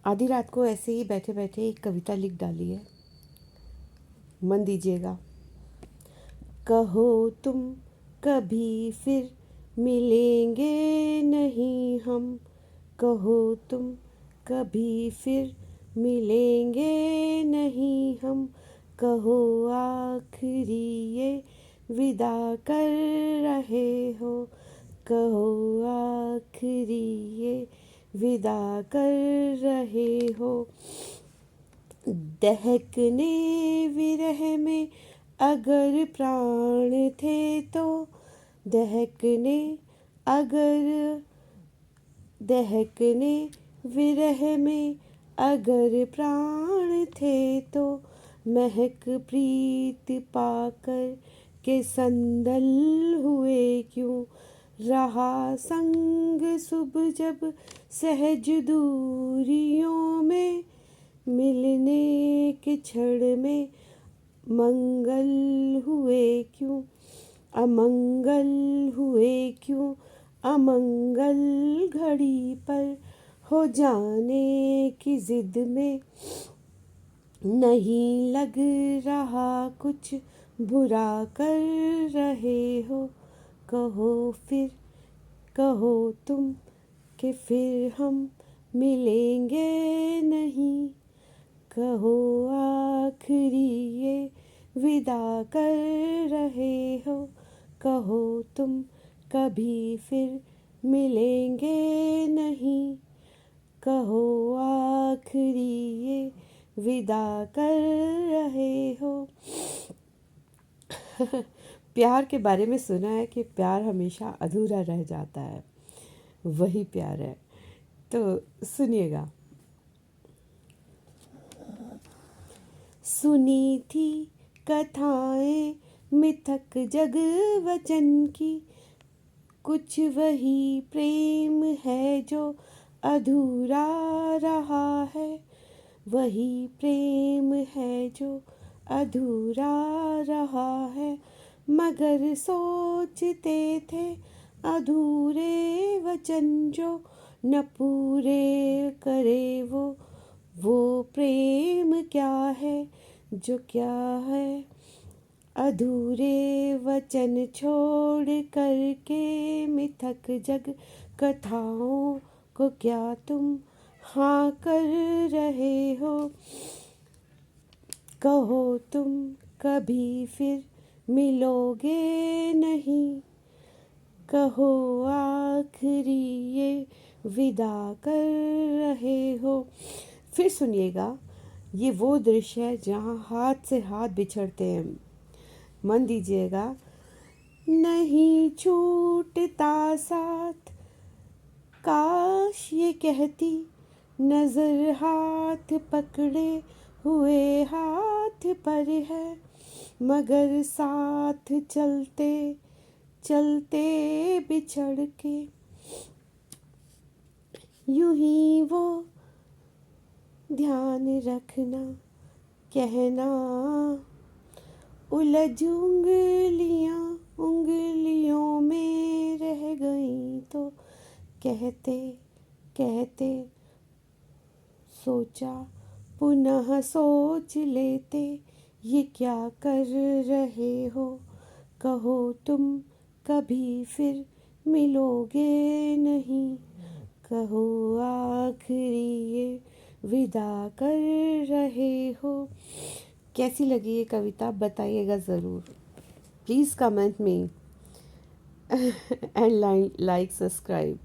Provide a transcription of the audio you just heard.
आधी रात को ऐसे ही बैठे बैठे एक कविता लिख डाली है, मन दीजिएगा। कहो तुम कभी फिर मिलेंगे नहीं हम, कहो तुम कभी फिर मिलेंगे नहीं हम, कहो आखिरी ये विदा कर रहे हो, कहो आखिरी ये विदा कर रहे हो। दहकने विरह में अगर प्राण थे तो, दहकने अगर दहकने विरह में अगर प्राण थे तो, महक प्रीत पाकर के संदल हुए क्यों। रहा संग सुब जब सहज दूरियों में, मिलने के क्षण में मंगल हुए क्यों, अमंगल हुए क्यों, अमंगल घड़ी पर हो जाने की जिद में। नहीं लग रहा कुछ बुरा कर रहे हो, कहो फिर, कहो तुम कि फिर हम मिलेंगे नहीं, कहो आखिरी ये विदा कर रहे हो, कहो तुम कभी फिर मिलेंगे नहीं, कहो आखिरी ये विदा कर रहे हो। प्यार के बारे में सुना है कि प्यार हमेशा अधूरा रह जाता है, वही प्यार है। तो सुनिएगा। सुनी थी कथाएं मिथक जग वचन की, कुछ वही प्रेम है जो अधूरा रहा है, वही प्रेम है जो अधूरा रहा है। मगर सोचते थे अधूरे वचन जो न पूरे करे वो प्रेम क्या है, जो क्या है। अधूरे वचन छोड़ कर के मिथक जग कथाओं को क्या तुम हाँ कर रहे हो, कहो तुम कभी फिर मिलोगे नहीं, कहो आखिरी ये विदा कर रहे हो। फिर सुनिएगा, ये वो दृश्य है जहाँ हाथ से हाथ बिछड़ते हैं, मन दीजिएगा। नहीं छूटता साथ, काश ये कहती, नजर हाथ पकड़े हुए हाथ पर है, मगर साथ चलते चलते बिछड़ के यूं ही वो ध्यान रखना कहना, उलझ उंगलियां उंगलियों में रह गई तो, कहते कहते सोचा पुनः सोच लेते, ये क्या कर रहे हो, कहो तुम कभी फिर मिलोगे नहीं, कहो आखिरी ये विदा कर रहे हो। कैसी लगी ये कविता बताइएगा ज़रूर, please comment me and like subscribe.